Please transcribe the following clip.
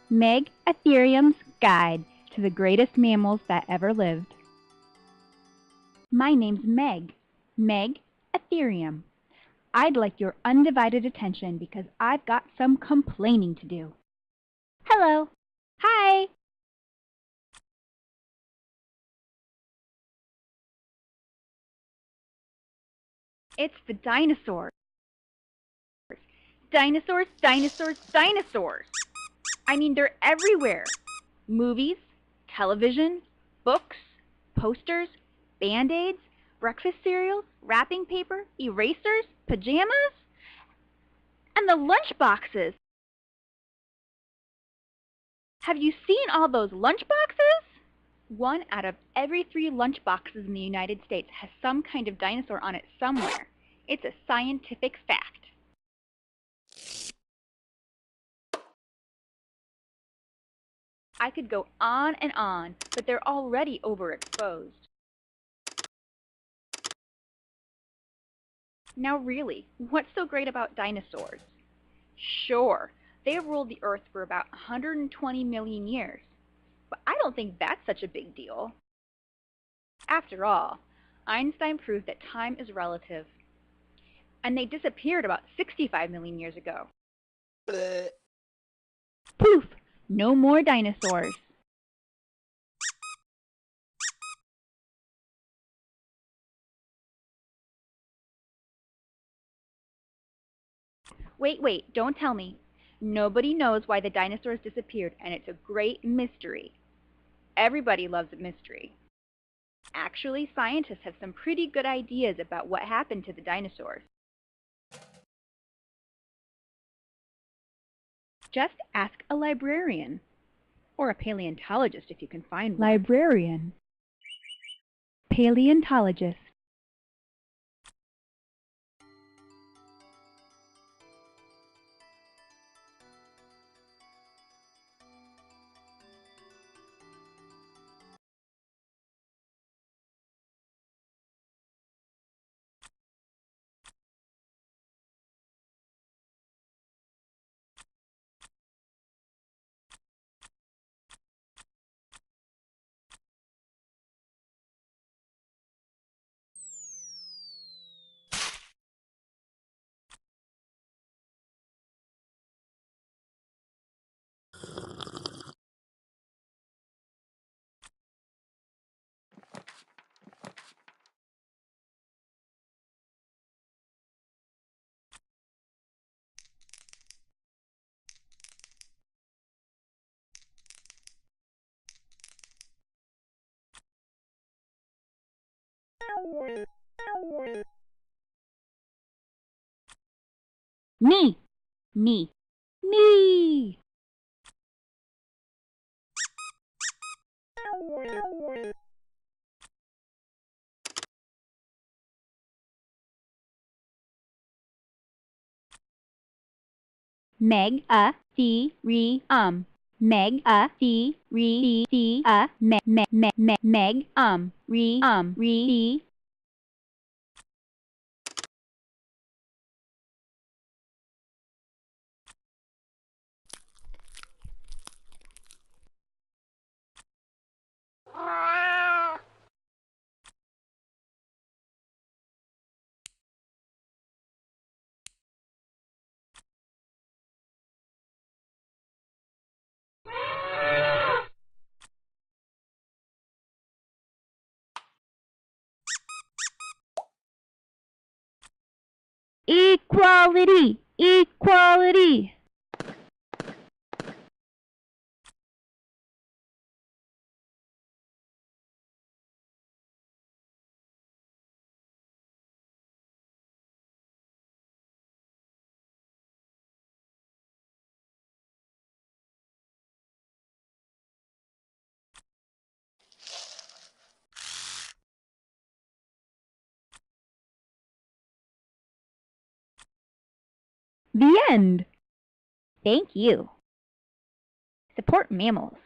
Meg Atherium's Guide to the Greatest Mammals That Ever Lived. My name's Meg Atherium. I'd like your undivided attention because I've got some complaining to do. Hello. Hi. It's the dinosaurs. Dinosaurs, dinosaurs, dinosaurs. I mean, they're everywhere. Movies, television, books, posters, Band-Aids, breakfast cereals, wrapping paper, erasers, pajamas, and the lunch boxes. Have you seen all those lunch boxes? 1 out of every 3 lunch boxes in the United States has some kind of dinosaur on it somewhere. It's a scientific fact. I could go on and on, but they're already overexposed. Now really, what's so great about dinosaurs? Sure, they have ruled the Earth for about 120 million years, but I don't think that's such a big deal. After all, Einstein proved that time is relative, and they disappeared about 65 million years ago. Poof! No more dinosaurs. Wait, don't tell me. Nobody knows why the dinosaurs disappeared, and it's a great mystery. Everybody loves a mystery. Actually, scientists have some pretty good ideas about what happened to the dinosaurs. Just ask a librarian, or a paleontologist if you can find one. Librarian. Paleontologist. Me. Meg Atherium. Meg Atherium. Meg Equality! Equality! The end. Thank you. Support mammals.